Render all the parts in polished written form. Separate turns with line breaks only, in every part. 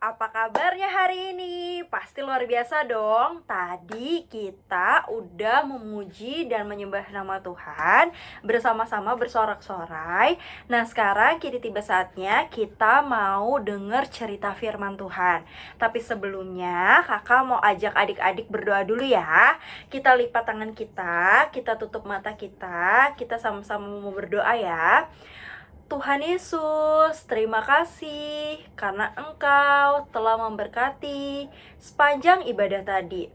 apa kabarnya hari ini? Pasti luar biasa dong. Tadi kita udah memuji dan menyembah nama Tuhan bersama-sama bersorak-sorai. Nah, sekarang kini tiba saatnya kita mau denger cerita firman Tuhan. Tapi sebelumnya, kakak mau ajak adik-adik berdoa dulu ya. Kita lipat tangan kita tutup mata kita sama-sama mau berdoa ya. Tuhan Yesus, terima kasih karena Engkau telah memberkati sepanjang ibadah tadi.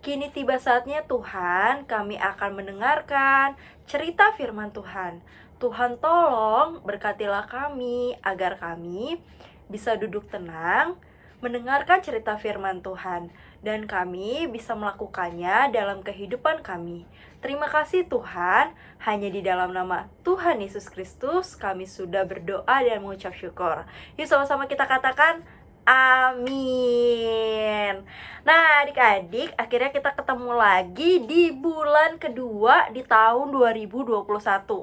Kini tiba saatnya Tuhan, kami akan mendengarkan cerita firman Tuhan. Tuhan tolong berkatilah kami agar kami bisa duduk tenang, mendengarkan cerita firman Tuhan, dan kami bisa melakukannya dalam kehidupan kami. Terima kasih Tuhan, hanya di dalam nama Tuhan Yesus Kristus kami sudah berdoa dan mengucap syukur. Yuk sama-sama kita katakan amin. Nah adik-adik, akhirnya kita ketemu lagi di bulan kedua di tahun 2021.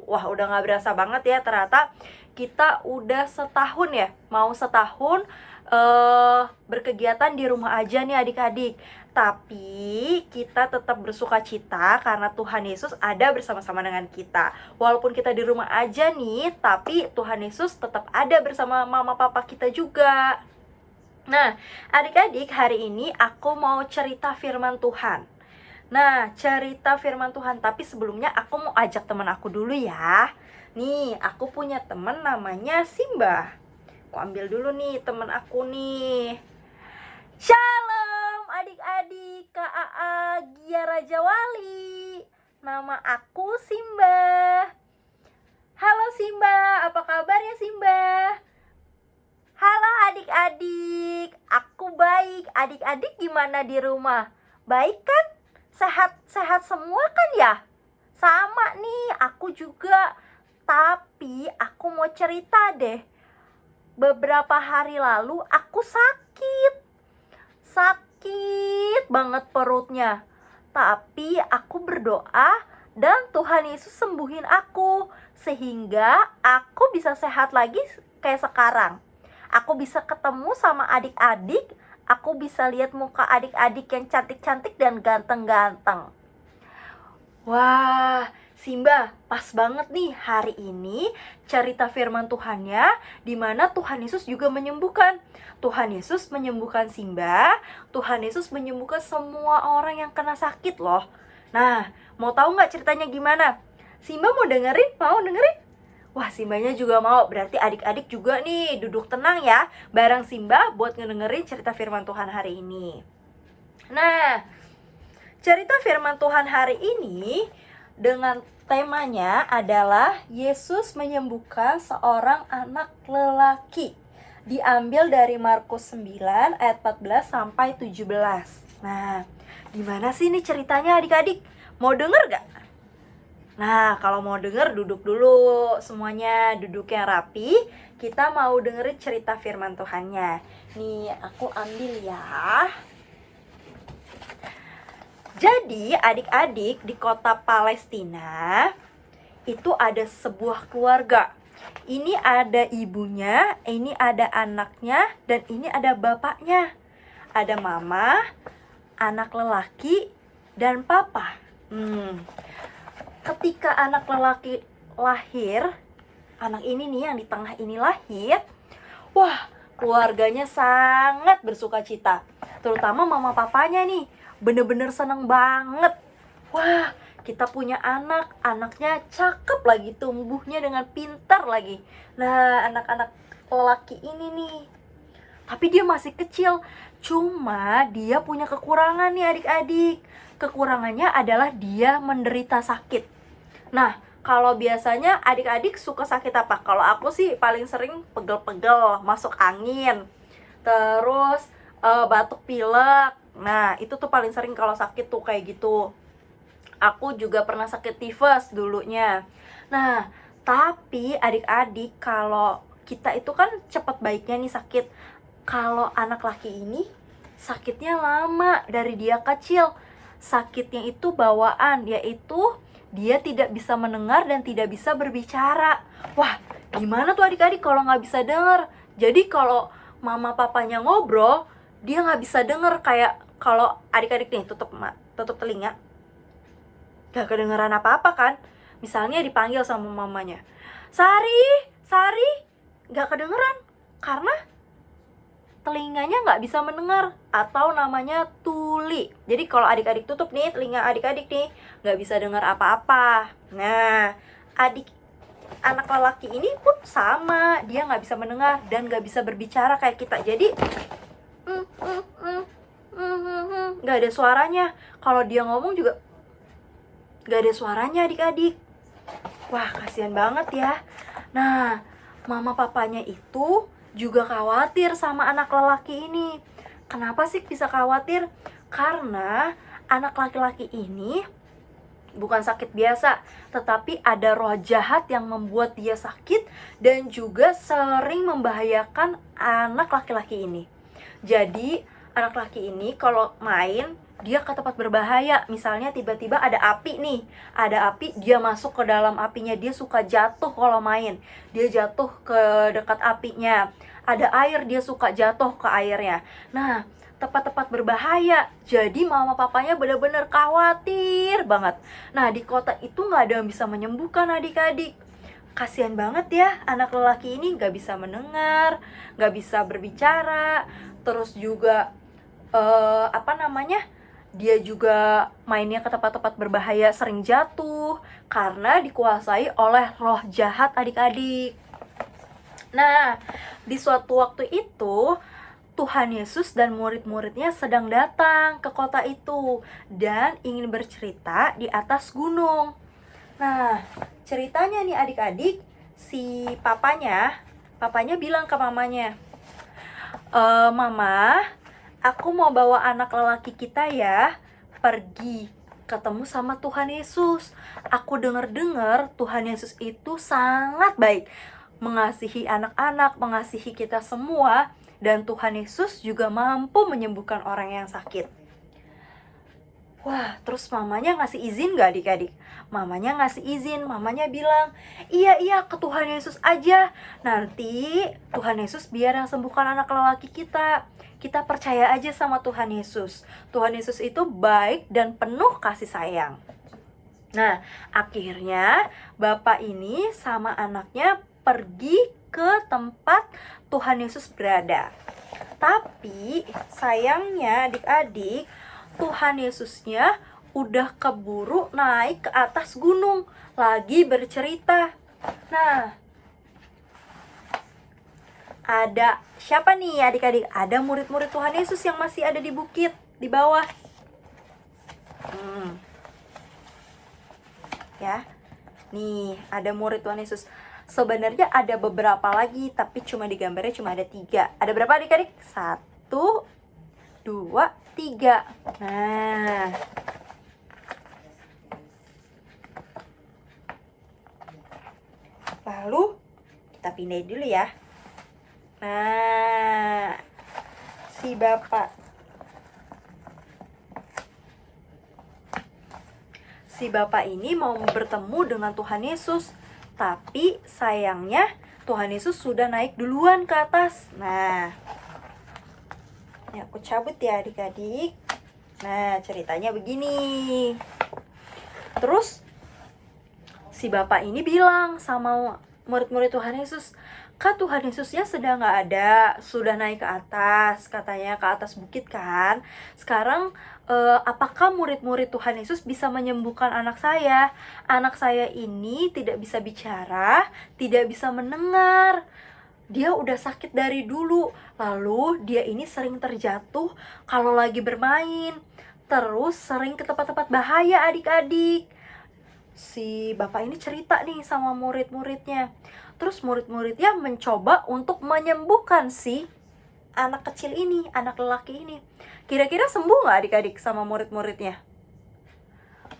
Wah udah gak berasa banget ya, ternyata kita udah setahun ya, mau setahun berkegiatan di rumah aja nih adik-adik. Tapi kita tetap bersuka cita karena Tuhan Yesus ada bersama-sama dengan kita. Walaupun kita di rumah aja nih, tapi Tuhan Yesus tetap ada bersama mama papa kita juga. Nah, adik-adik, hari ini aku mau cerita firman Tuhan. Nah, cerita firman Tuhan, tapi sebelumnya aku mau ajak teman aku dulu ya. Nih, aku punya teman namanya Simba. Aku ambil dulu nih teman aku nih. Shalom adik-adik, Kak Aa, Gia Raja Wali. Nama aku Simba. Halo Simba, apa kabar ya Simba? Halo adik-adik, aku baik. Adik-adik gimana di rumah? Baik kan? Sehat-sehat semua kan ya? Sama nih, aku juga. Tapi aku mau cerita deh. Beberapa hari lalu aku sakit banget perutnya. Tapi aku berdoa dan Tuhan Yesus sembuhin aku, sehingga aku bisa sehat lagi kayak sekarang. Aku bisa ketemu sama adik-adik, aku bisa lihat muka adik-adik yang cantik-cantik dan ganteng-ganteng. Wah, Simba, pas banget nih hari ini cerita firman Tuhannya di mana Tuhan Yesus juga menyembuhkan. Tuhan Yesus menyembuhkan Simba, Tuhan Yesus menyembuhkan semua orang yang kena sakit loh. Nah, mau tahu nggak ceritanya gimana? Simba mau dengerin? Mau dengerin? Wah, Simbanya juga mau. Berarti adik-adik juga nih duduk tenang ya bareng Simba buat ngedengerin cerita firman Tuhan hari ini. Nah, cerita firman Tuhan hari ini dengan temanya adalah Yesus menyembuhkan seorang anak lelaki. Diambil dari Markus 9 ayat 14 sampai 17. Nah, gimana sih ini ceritanya adik-adik? Mau denger gak? Nah, kalau mau denger duduk dulu semuanya, duduk yang rapi. Kita mau dengerin cerita firman Tuhannya. Nih, aku ambil ya. Jadi adik-adik, di kota Palestina itu ada sebuah keluarga. Ini ada ibunya, ini ada anaknya, dan ini ada bapaknya. Ada mama, anak lelaki, dan papa. Ketika anak lelaki lahir, anak ini nih yang di tengah ini lahir, wah, keluarganya sangat bersuka cita. Terutama mama papanya nih, bener-bener seneng banget. Wah, kita punya anak, anaknya cakep lagi, tumbuhnya dengan pintar lagi. Nah, anak-anak lelaki ini nih, tapi dia masih kecil. Cuma dia punya kekurangan nih adik-adik. Kekurangannya adalah dia menderita sakit. Nah, kalau biasanya adik-adik suka sakit apa? Kalau aku sih paling sering pegel-pegel, masuk angin, terus batuk pilek. Nah, itu tuh paling sering kalau sakit tuh kayak gitu. Aku juga pernah sakit tifus dulunya. Nah, tapi adik-adik, kalau kita itu kan cepat baiknya nih sakit. Kalau anak laki ini sakitnya lama dari dia kecil. Sakitnya itu bawaan, yaitu dia tidak bisa mendengar dan tidak bisa berbicara. Wah, gimana tuh adik-adik kalau nggak bisa dengar? Jadi kalau mama papanya ngobrol, dia nggak bisa denger. Kayak kalau adik-adik nih tutup telinga, gak kedengeran apa-apa kan. Misalnya dipanggil sama mamanya, Sari, Sari, gak kedengeran karena telinganya nggak bisa mendengar, atau namanya tuli. Jadi kalau adik-adik tutup nih telinga adik-adik nih, nggak bisa dengar apa-apa. Nah, anak lelaki ini pun sama, dia nggak bisa mendengar dan nggak bisa berbicara kayak kita. Jadi nggak ada suaranya. Kalau dia ngomong juga nggak ada suaranya adik-adik. Wah, kasihan banget ya. Nah, mama papanya itu juga khawatir sama anak lelaki ini. Kenapa sih bisa khawatir? Karena anak laki-laki ini bukan sakit biasa, tetapi ada roh jahat yang membuat dia sakit dan juga sering membahayakan anak laki-laki ini. Jadi, anak laki ini kalau main, dia ke tempat berbahaya. Misalnya tiba-tiba ada api nih, dia masuk ke dalam apinya. Dia suka jatuh kalau main, dia jatuh ke dekat apinya. Ada air, dia suka jatuh ke airnya. Nah, tempat-tempat berbahaya. Jadi mama papanya benar-benar khawatir banget. Nah, di kota itu nggak ada yang bisa menyembuhkan adik-adik. Kasihan banget ya, anak lelaki ini nggak bisa mendengar, nggak bisa berbicara. Terus juga dia juga mainnya ke tempat-tempat berbahaya, sering jatuh karena dikuasai oleh roh jahat adik-adik. Nah, di suatu waktu itu Tuhan Yesus dan murid-muridnya sedang datang ke kota itu dan ingin bercerita di atas gunung. Nah, ceritanya nih adik-adik, si papanya bilang ke mamanya, Mama, aku mau bawa anak lelaki kita ya pergi ketemu sama Tuhan Yesus. Aku dengar Tuhan Yesus itu sangat baik, mengasihi anak-anak, mengasihi kita semua, dan Tuhan Yesus juga mampu menyembuhkan orang yang sakit. Wah, terus mamanya ngasih izin gak adik-adik? Mamanya ngasih izin, mamanya bilang, iya ke Tuhan Yesus aja. Nanti Tuhan Yesus biar yang sembuhkan anak lelaki kita. Kita percaya aja sama Tuhan Yesus. Tuhan Yesus itu baik dan penuh kasih sayang. Nah, akhirnya bapak ini sama anaknya pergi ke tempat Tuhan Yesus berada. Tapi sayangnya adik-adik, Tuhan Yesusnya udah keburu naik ke atas gunung, lagi bercerita. Nah, ada siapa nih adik-adik? Ada murid-murid Tuhan Yesus yang masih ada di bukit, di bawah. Ya, nih ada murid Tuhan Yesus. Sebenarnya ada beberapa lagi, tapi cuma di gambarnya cuma ada 3. Ada berapa adik-adik? 1, 2, 3. Nah, lalu kita pindahin dulu ya. Nah, si bapak ini mau bertemu dengan Tuhan Yesus, tapi sayangnya Tuhan Yesus sudah naik duluan ke atas. Nah, ini aku cabut ya adik-adik. Nah, ceritanya begini. Terus si bapak ini bilang sama murid-murid Tuhan Yesus, Kak, Tuhan Yesusnya sedang gak ada, sudah naik ke atas, katanya ke atas bukit kan. Sekarang apakah murid-murid Tuhan Yesus bisa menyembuhkan anak saya? Anak saya ini tidak bisa bicara, tidak bisa mendengar. Dia udah sakit dari dulu. Lalu dia ini sering terjatuh kalau lagi bermain. Terus sering ke tempat-tempat bahaya adik-adik. Si bapak ini cerita nih sama murid-muridnya. Terus murid-muridnya mencoba untuk menyembuhkan si anak kecil ini, anak lelaki ini. Kira-kira sembuh gak adik-adik sama murid-muridnya?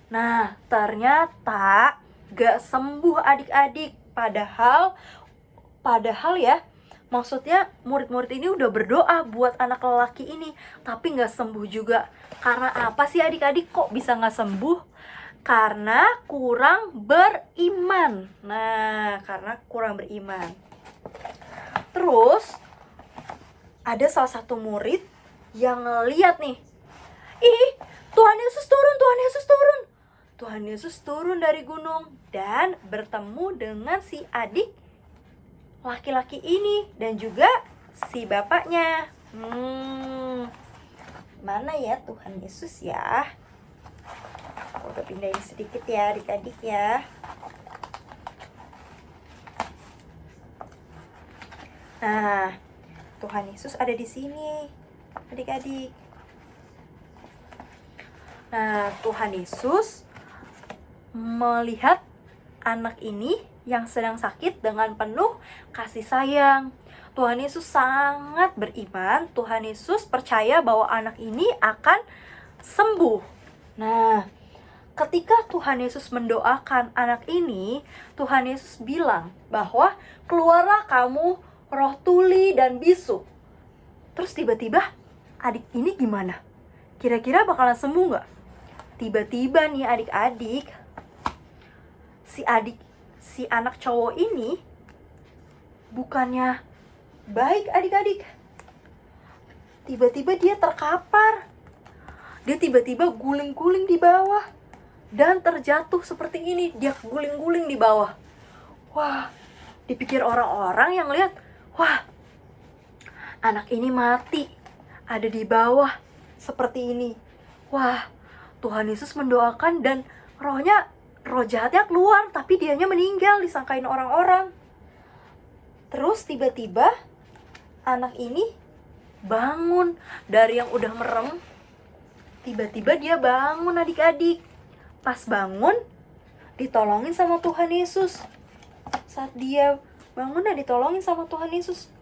Nah, ternyata gak sembuh adik-adik. Padahal ya, maksudnya murid-murid ini udah berdoa buat anak lelaki ini, tapi gak sembuh juga. Karena apa sih adik-adik kok bisa gak sembuh? Karena kurang beriman. Nah, karena kurang beriman. Terus ada salah satu murid yang ngeliat nih, ih, Tuhan Yesus turun, Tuhan Yesus turun. Tuhan Yesus turun dari gunung dan bertemu dengan si adik laki-laki ini dan juga si bapaknya. Mana ya Tuhan Yesus ya? Udah pindahin sedikit ya adik-adik ya. Nah, Tuhan Yesus ada di sini, adik-adik. Nah, Tuhan Yesus melihat anak ini yang sedang sakit dengan penuh kasih sayang. Tuhan Yesus sangat beriman. Tuhan Yesus percaya bahwa anak ini akan sembuh. Nah, ketika Tuhan Yesus mendoakan anak ini, Tuhan Yesus bilang bahwa keluarlah kamu roh tuli dan bisu. Terus tiba-tiba adik ini gimana? Kira-kira bakalan sembuh nggak? Tiba-tiba nih adik-adik, si anak cowok ini bukannya baik adik-adik. Tiba-tiba dia terkapar. Dia tiba-tiba guling-guling di bawah dan terjatuh seperti ini. Dia guling-guling di bawah. Wah, dipikir orang-orang yang lihat, wah, anak ini mati, ada di bawah seperti ini. Wah, Tuhan Yesus mendoakan dan roh jahatnya keluar, tapi dianya meninggal, disangkain orang-orang. Terus tiba-tiba anak ini bangun dari yang udah merem. Tiba-tiba dia bangun adik-adik. Pas bangun, ditolongin sama Tuhan Yesus. Saat dia bangun dan ditolongin sama Tuhan Yesus,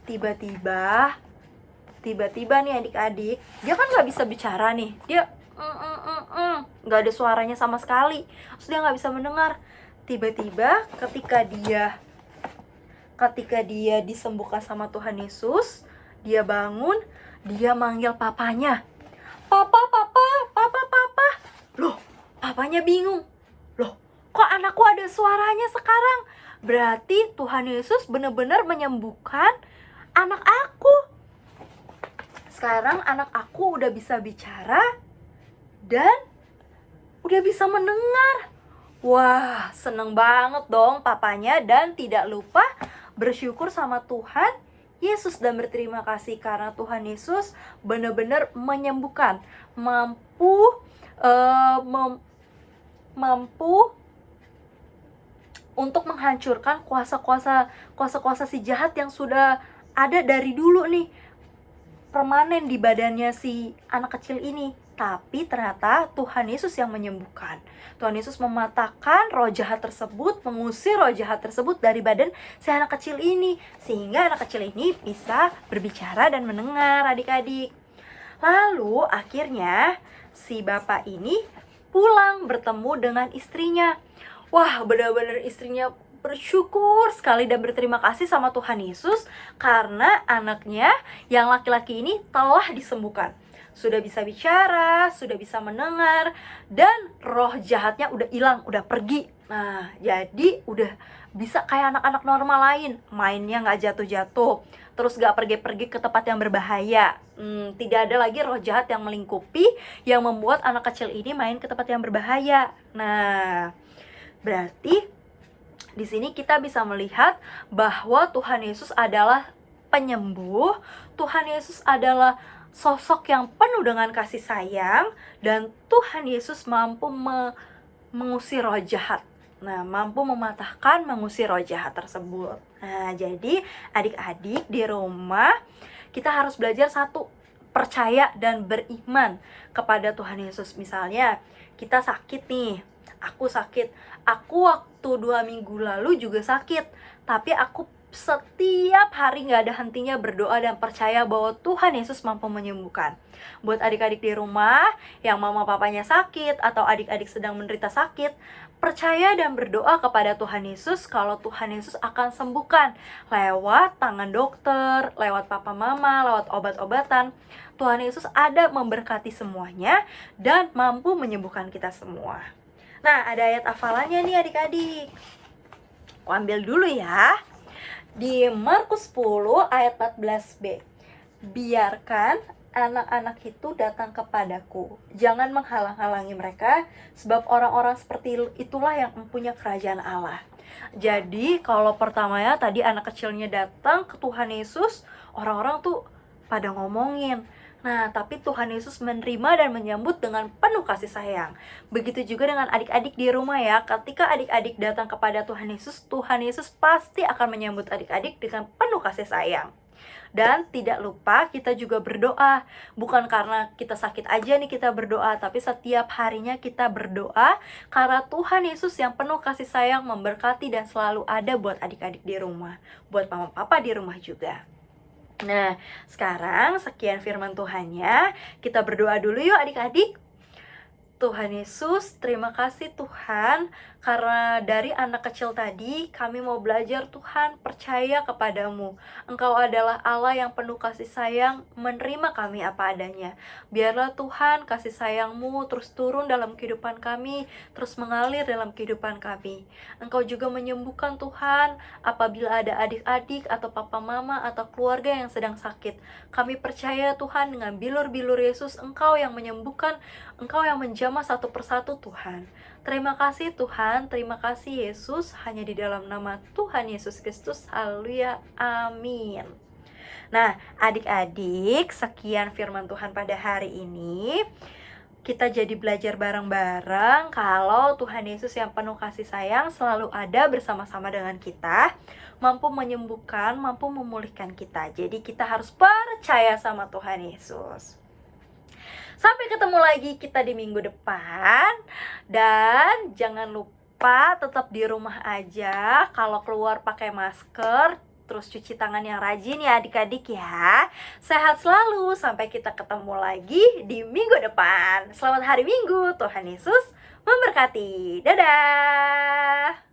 tiba-tiba nih adik-adik, dia kan gak bisa bicara nih. Dia gak ada suaranya sama sekali. Terus dia gak bisa mendengar. Tiba-tiba ketika dia disembuhkan sama Tuhan Yesus, dia bangun, dia manggil papanya. Papa. Loh, papanya bingung. Loh, kok anakku ada suaranya sekarang? Berarti Tuhan Yesus benar-benar menyembuhkan anak aku. Sekarang anak aku udah bisa bicara dan udah bisa mendengar. Wah, seneng banget dong papanya dan tidak lupa bersyukur sama Tuhan Yesus dan berterima kasih karena Tuhan Yesus benar-benar menyembuhkan, mampu untuk menghancurkan kuasa-kuasa si jahat yang sudah ada dari dulu nih, permanen di badannya si anak kecil ini. Tapi ternyata Tuhan Yesus yang menyembuhkan. Tuhan Yesus mematahkan roh jahat tersebut, mengusir roh jahat tersebut dari badan si anak kecil ini, sehingga anak kecil ini bisa berbicara dan mendengar adik-adik. Lalu akhirnya si bapak ini pulang bertemu dengan istrinya. Wah, benar-benar istrinya bersyukur sekali dan berterima kasih sama Tuhan Yesus karena anaknya yang laki-laki ini telah disembuhkan. Sudah bisa bicara, sudah bisa mendengar, dan roh jahatnya udah hilang, udah pergi. Nah, jadi udah bisa kayak anak-anak normal lain, mainnya gak jatuh-jatuh, terus gak pergi-pergi ke tempat yang berbahaya. Tidak ada lagi roh jahat yang melingkupi, yang membuat anak kecil ini main ke tempat yang berbahaya. Nah, berarti di sini kita bisa melihat bahwa Tuhan Yesus adalah penyembuh. Tuhan Yesus adalah sosok yang penuh dengan kasih sayang, dan Tuhan Yesus mampu mengusir roh jahat. Nah, mampu mematahkan, mengusir roh jahat tersebut. Nah, jadi adik-adik di rumah kita harus belajar satu, percaya dan beriman kepada Tuhan Yesus. Misalnya kita sakit nih, aku sakit. Aku waktu 2 minggu lalu juga sakit, tapi aku setiap hari gak ada hentinya berdoa dan percaya bahwa Tuhan Yesus mampu menyembuhkan. Buat adik-adik di rumah yang mama papanya sakit atau adik-adik sedang menderita sakit, percaya dan berdoa kepada Tuhan Yesus kalau Tuhan Yesus akan sembuhkan lewat tangan dokter, lewat papa mama, lewat obat-obatan. Tuhan Yesus ada memberkati semuanya dan mampu menyembuhkan kita semua. Nah, ada ayat hafalannya nih adik-adik. Aku ambil dulu ya. Di Markus 10 ayat 14b. Biarkan anak-anak itu datang kepadaku. Jangan menghalang-halangi mereka, sebab orang-orang seperti itulah yang mempunyai kerajaan Allah. Jadi kalau pertamanya tadi anak kecilnya datang ke Tuhan Yesus, orang-orang tuh pada ngomongin. Nah, tapi Tuhan Yesus menerima dan menyambut dengan penuh kasih sayang. Begitu juga dengan adik-adik di rumah ya. Ketika adik-adik datang kepada Tuhan Yesus pasti akan menyambut adik-adik dengan penuh kasih sayang. Dan tidak lupa kita juga berdoa. Bukan karena kita sakit aja nih kita berdoa, tapi setiap harinya kita berdoa karena Tuhan Yesus yang penuh kasih sayang memberkati dan selalu ada buat adik-adik di rumah, buat mama papa di rumah juga. Nah, sekarang sekian firman Tuhannya. Kita berdoa dulu yuk adik-adik. Tuhan Yesus, terima kasih Tuhan, karena dari anak kecil tadi kami mau belajar Tuhan, percaya kepadamu. Engkau adalah Allah yang penuh kasih sayang, menerima kami apa adanya. Biarlah Tuhan kasih sayangmu terus turun dalam kehidupan kami, terus mengalir dalam kehidupan kami. Engkau juga menyembuhkan Tuhan, apabila ada adik-adik atau papa mama atau keluarga yang sedang sakit. Kami percaya Tuhan dengan bilur-bilur Yesus, Engkau yang menyembuhkan, Engkau yang menjamah satu persatu Tuhan. Terima kasih Tuhan, terima kasih Yesus, hanya di dalam nama Tuhan Yesus Kristus, haleluya, amin. Nah, adik-adik, sekian firman Tuhan pada hari ini. Kita jadi belajar bareng-bareng kalau Tuhan Yesus yang penuh kasih sayang selalu ada bersama-sama dengan kita, mampu menyembuhkan, mampu memulihkan kita. Jadi kita harus percaya sama Tuhan Yesus. Sampai ketemu lagi kita di minggu depan. Dan jangan lupa tetap di rumah aja. Kalau keluar pakai masker, terus cuci tangan yang rajin ya adik-adik ya. Sehat selalu, sampai kita ketemu lagi di minggu depan. Selamat hari Minggu, Tuhan Yesus memberkati. Dadah.